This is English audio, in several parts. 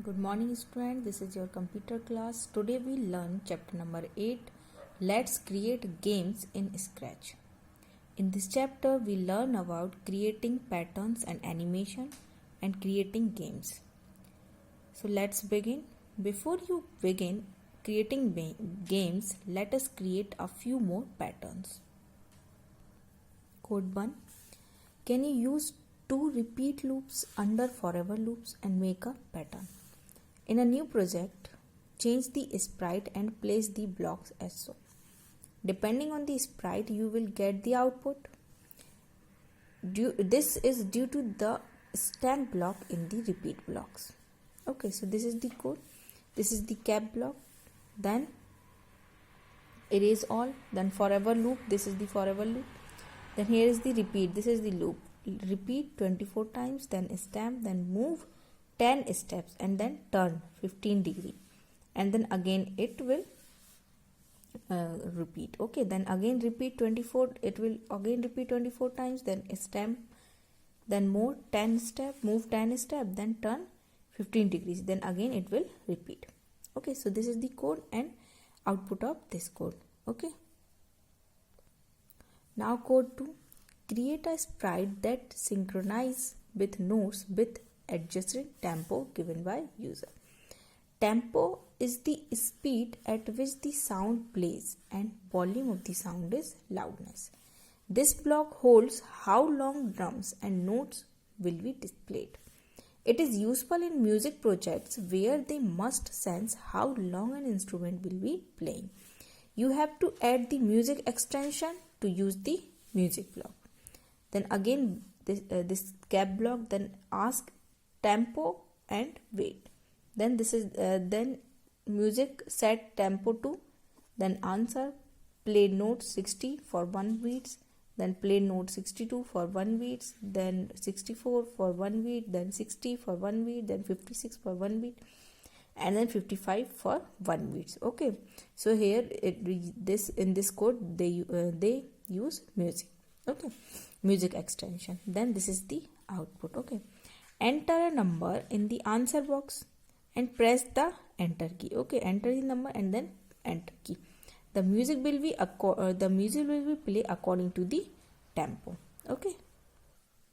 Good morning student, this is your computer class. Today we learn chapter number 8. Let's create games in Scratch. In this chapter we learn about creating patterns and animation and creating games. So let's begin. Before you begin creating games, let us create a few more patterns. Code 1. Can you use 2 repeat loops under forever loops and make a pattern? In a new project, change the sprite and place the blocks as so. Depending on the sprite, you will get the output. This is due to the stamp block in the repeat blocks. Okay, so this is the code. This is the cap block. Then erase all. Then forever loop. This is the forever loop. Then here is the repeat. This is the loop. Repeat 24 times. Then stamp. Then move 10 steps and then turn 15 degree, and then again it will repeat. Okay, then again repeat 24. It will again repeat 24 times. Then stamp, then move 10 step, then turn 15 degrees. Then again it will repeat. Okay, so this is the code and output of this code. Okay, now code 2. Create a sprite that synchronize with notes with adjusted tempo given by user. Tempo is the speed at which the sound plays and volume of the sound is loudness. This block holds how long drums and notes will be displayed. It is useful in music projects where they must sense how long an instrument will be playing. You have to add the music extension to use the music block. Then again this cap block, then ask tempo and wait. Then this is then music set tempo to, then answer play note 60 for 1 beats, then play note 62 for 1 beats, then 64 for 1 beat, then 60 for 1 beat, then 56 for 1 beat, and then 55 for 1 beats. Okay, so here in this code they use music. Okay, music extension. Then this is the output. Okay, enter a number in the answer box and press the enter key. Okay, enter the number and then enter key. The music will be play according to the tempo. Okay,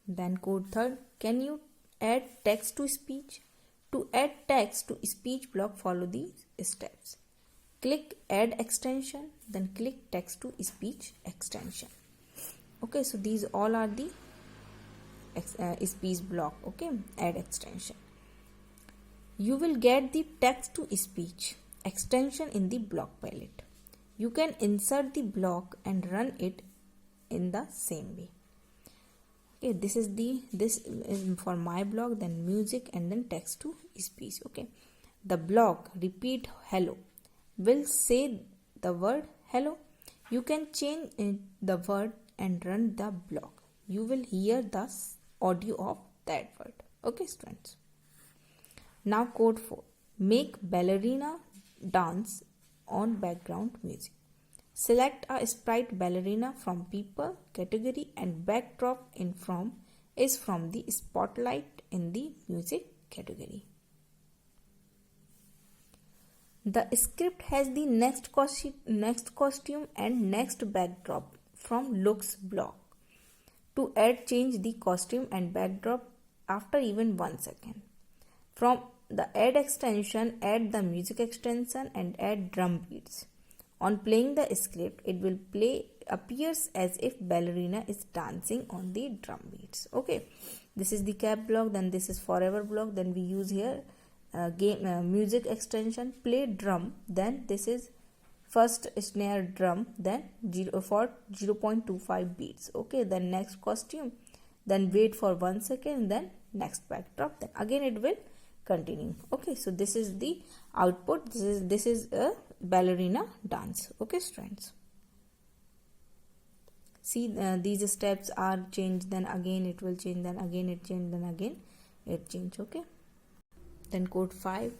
then code 3. Can you add text to speech? To add text to speech block, follow these steps. Click add extension, then click text to speech extension. Okay, so these all are the speech block. Okay, add extension. You will get the text to speech extension in the block palette. You can insert the block and run it in the same way. Okay, this is for my block, then music and then text to speech. Okay, the block repeat hello will say the word hello. You can change the word and run the block. You will hear the audio of that word. Okay, students. Now code 4. Make ballerina dance on background music. Select a sprite ballerina from people category and backdrop is from the spotlight in the music category. The script has the next costume and next backdrop from looks block. To add, change the costume and backdrop after even 1 second. From the add extension, add the music extension and add drum beats. On playing the script, it will appears as if ballerina is dancing on the drum beats. Okay, this is the cap block, then this is forever block, then we use here music extension, play drum, then this is first snare drum, then 0.25 beats. Okay, then next costume, then wait for 1 second, then next backdrop, then again it will continue. Okay, so this is the output. This is a ballerina dance. Okay, students, see these steps are changed, then again it will change, then again it change, then again it change. Okay, then code 5.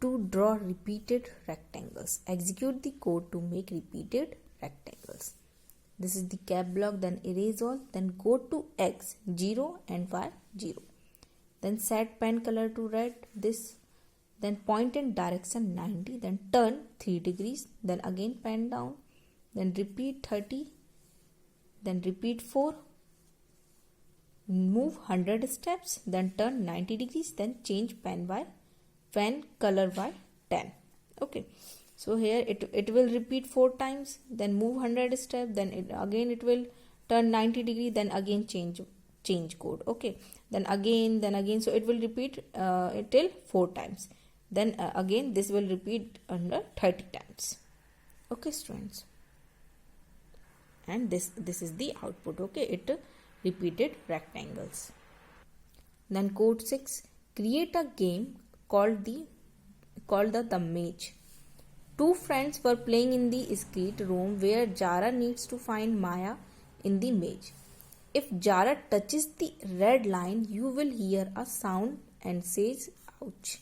To draw repeated rectangles, execute the code to make repeated rectangles. This is the cap block, then erase all, then go to X 0 and Y 0. Then set pen color to red. This then point in direction 90, then turn 3 degrees, then again pen down, then repeat 30, then repeat 4, move 100 steps, then turn 90 degrees, then change pen color by 10. Okay, so here it will repeat 4 times, then move 100 steps, then it will turn 90 degree, then again change code. Okay, then again, so it will repeat it till 4 times, then again this will repeat under 30 times. Okay students, and this is the output. Okay, it repeated rectangles. Then code 6, create a game called the maze. Two friends were playing in the street room where Jara needs to find Maya in the maze. If Jara touches the red line, you will hear a sound and says ouch.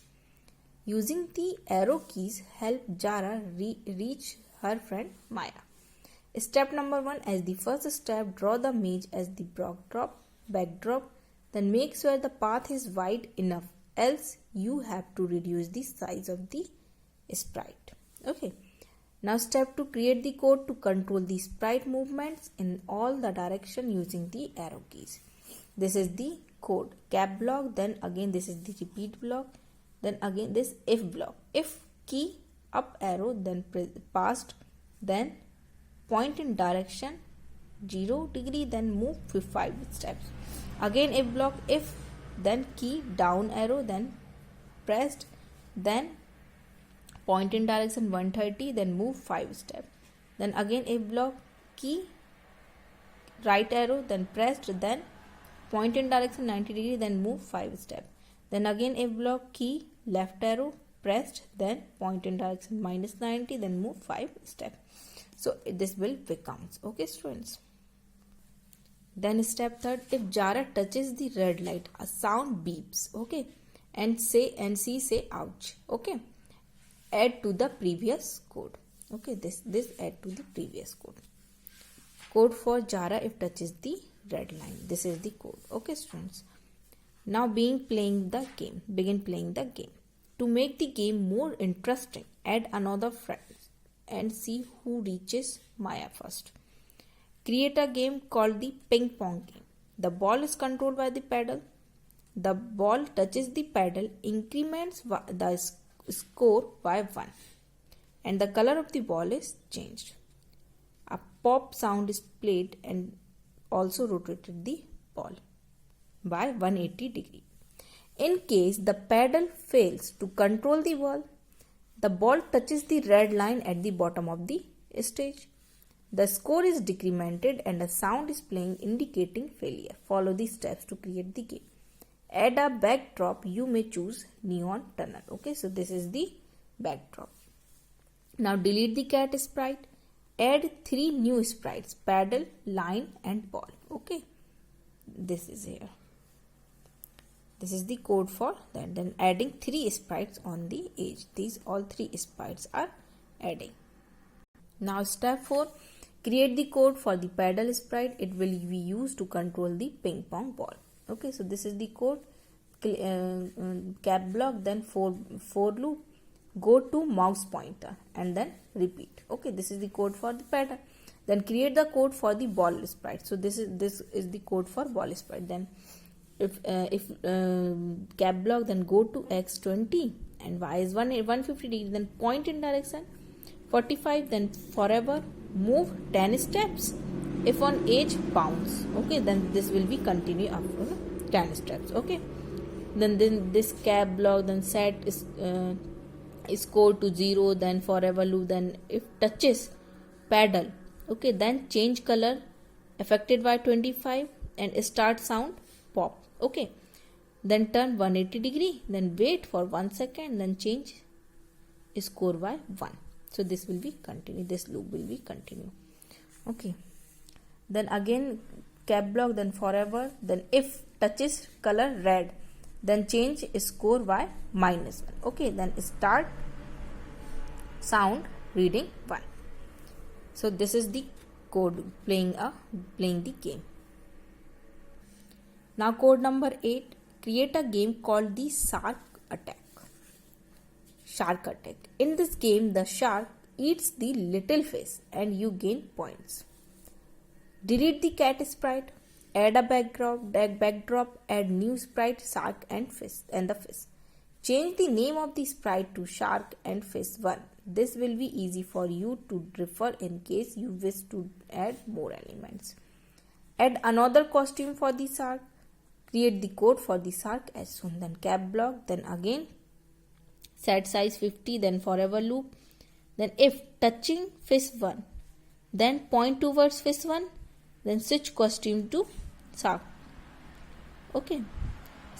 Using the arrow keys help Jara reach her friend Maya. Step number 1, as the first step, draw the maze as the backdrop, then make sure the path is wide enough, else you have to reduce the size of the sprite. Okay, now step 2, create the code to control the sprite movements in all the direction using the arrow keys. This is the code, cap block, then again this is the repeat block, then again this if block. If key up arrow, then passed, then point in direction 0 degree, then move 5 steps. Again if block, if, then key down arrow, then pressed, then point in direction 130, then move 5 steps. Then again if block, key right arrow, then pressed, then point in direction 90 degree, then move 5 steps. Then again if block, key left arrow, pressed, then point in direction -90, then move 5 steps. So this will becomes. Okay students. Then step 3, if Jara touches the red light, a sound beeps. Okay, and she say ouch. Okay, add to the previous code. Okay, this add to the previous code. Code for Jara if touches the red line. This is the code. Okay students. Now begin playing the game. To make the game more interesting, add another friend and see who reaches Maya first. Create a game called the ping pong game. The ball is controlled by the pedal. The ball touches the pedal, increments the score by 1, and the color of the ball is changed. A pop sound is played and also rotated the ball by 180 degree. In case the pedal fails to control the ball touches the red line at the bottom of the stage. The score is decremented and a sound is playing indicating failure. Follow the steps to create the game. Add a backdrop. You may choose neon tunnel. Okay, so this is the backdrop. Now delete the cat sprite. Add 3 new sprites: paddle, line and ball. Okay, this is here. This is the code for that. Then adding 3 sprites on the edge. These all 3 sprites are adding. Now step 4, create the code for the paddle sprite. It will be used to control the ping pong ball. Okay, so this is the code. Cap block, then for loop, go to mouse pointer and then repeat. Okay, this is the code for the paddle. Then create the code for the ball sprite. So this is the code for ball sprite. Then if cap block, then go to x20 and y is 150 degree, then point in direction 45, then forever move 10 steps. If on edge, bounce. Okay, then this will be continue after 10 steps. Okay, then this cap block, then set is code to 0, then forever loop, then if touches paddle, okay, then change color affected by 25 and start sound pop. Okay, then turn 180 degree, then wait for 1 second, then change score by 1. So this will be continue, this loop will be continue. Okay, then again cap block, then forever, then if touches color red, then change score by -1. Okay, then start sound reading 1. So this is the code playing the game. Now code number 8, create a game called the shark attack. shark attack. In this game, the shark eats the little fish and you gain points. Delete the cat sprite. Add a backdrop, add new sprite, shark and fish and the fish. Change the name of the sprite to shark and fish 1. This will be easy for you to refer in case you wish to add more elements. Add another costume for the shark. Create the code for the shark as soon. Then cap block, then again set size 50, then forever loop. Then if touching fish 1, then point towards fish 1, then switch costume to shark. Okay,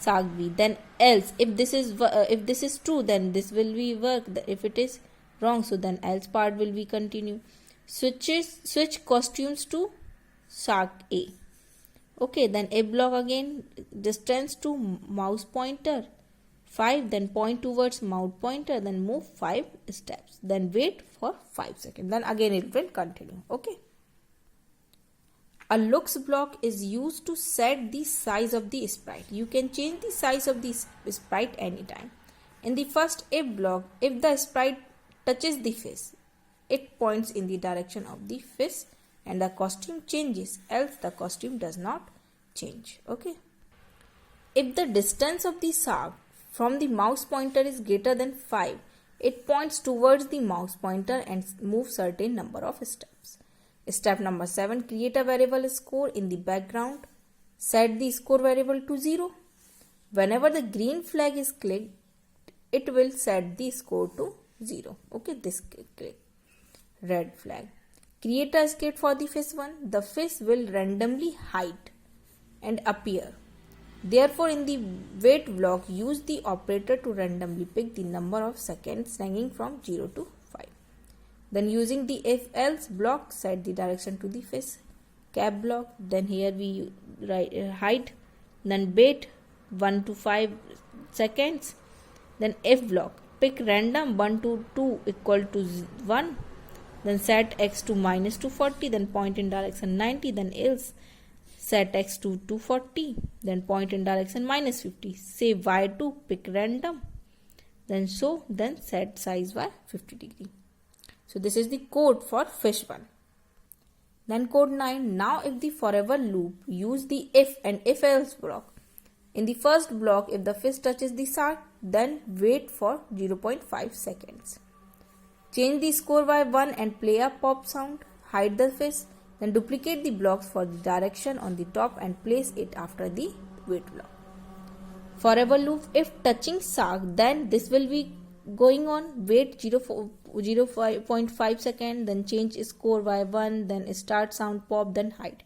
shark B. Then else, if this is true, then this will be work. If it is wrong, so then else part will be continue. Switch costumes to shark A. Okay, then A block again, distance to mouse pointer 5, then point towards mouse pointer, then move 5 steps, then wait for 5 seconds, then again it will continue. Okay. A looks block is used to set the size of the sprite. You can change the size of the sprite anytime. In the first if block, if the sprite touches the fish, it points in the direction of the fish and the costume changes, else the costume does not change. Okay. If the distance of the shark from the mouse pointer is greater than 5, it points towards the mouse pointer and moves certain number of steps. Step number 7, create a variable score in the background. Set the score variable to 0. Whenever the green flag is clicked, it will set the score to 0. Okay, this click. Red flag. Create a script for the fish 1. The fish will randomly hide and appear. Therefore, in the wait block, use the operator to randomly pick the number of seconds ranging from 0 to 5. Then using the if else block, set the direction to the fish. Cap block, then here we write hide, then wait 1 to 5 seconds. Then if block, pick random 1 to 2 equal to 1. Then set x to minus 240, then point in direction 90, then else set x to 240, then point in direction minus 50. Say y to pick random, then set size by 50 degree. So this is the code for fish 1. Then code 9. Now if the forever loop, use the if and if else block. In the first block, if the fish touches the shark, then wait for 0.5 seconds. Change the score by 1 and play a pop sound. Hide the fish. Then duplicate the blocks for the direction on the top and place it after the wait block. Forever loop, if touching shark, then this will be going on. Wait 0.5 second, then change score by 1, then start sound pop, then hide.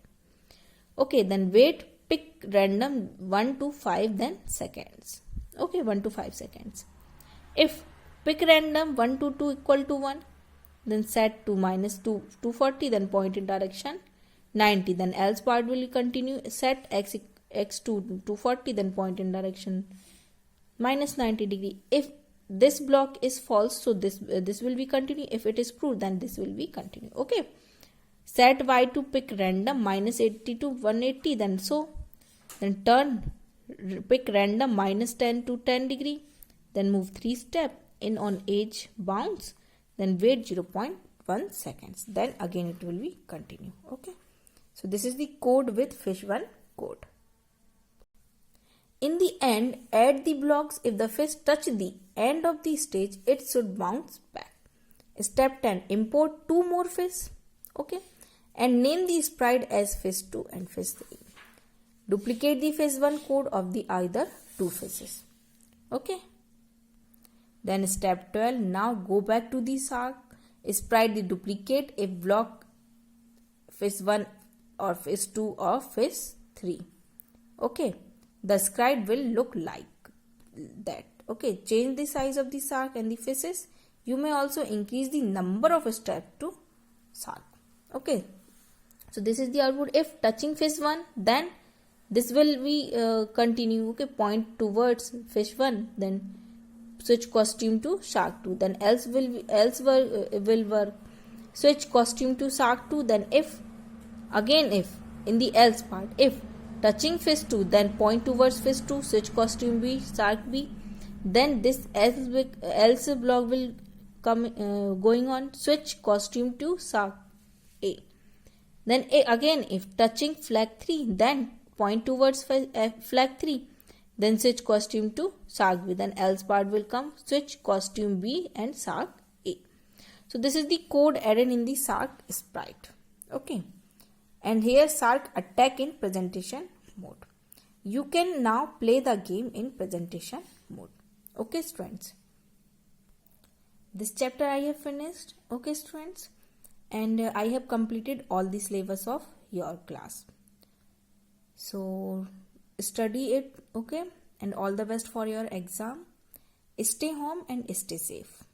Okay, then wait, pick random 1 to 5 then seconds. Okay, 1 to 5 seconds. If pick random 1 to 2 equal to 1, then set to minus 240, then point in direction 90, then else part will continue. Set x to 240, then point in direction minus 90 degree. If this block is false, so this will be continue. If it is true, then this will be continue. Okay. Set y to pick random minus 80 to 180, then pick random minus 10 to 10 degree, then move 3 step in on edge bounce, then wait 0.1 seconds, then again it will be continue. Okay, so this is the code with fish 1 code. In the end, add the blocks. If the fish touch the end of the stage, it should bounce back. Step 10, import 2 more fish. Okay, and name the sprite as fish 2 and fish 3. Duplicate the fish 1 code of the either 2 fishes. Okay. Then step 12, now go back to the shark. Sprite the duplicate if block fish 1 or fish 2 or fish 3. Okay. The sprite will look like that. Okay. Change the size of the shark and the fishes. You may also increase the number of steps to shark. Okay. So this is the output. If touching fish 1, then this will be continue. Okay. Point towards fish 1, then switch costume to shark 2, then else will work. Switch costume to shark 2, then if in the else part, if touching fish 2, then point towards fish 2, switch costume B, shark B, then this else block will come going on. Switch costume to Sark A. Then again, if touching flag 3, then point towards flag 3. Then switch costume to Sark B. Then else part will come. Switch costume B and Sark A. So this is the code added in the Sark sprite. Okay. And here Sark attack in presentation mode. You can now play the game in presentation mode. Okay, students. This chapter I have finished. Okay, students. And I have completed all the syllabus of your class. So study it, okay, and all the best for your exam. Stay home and stay safe.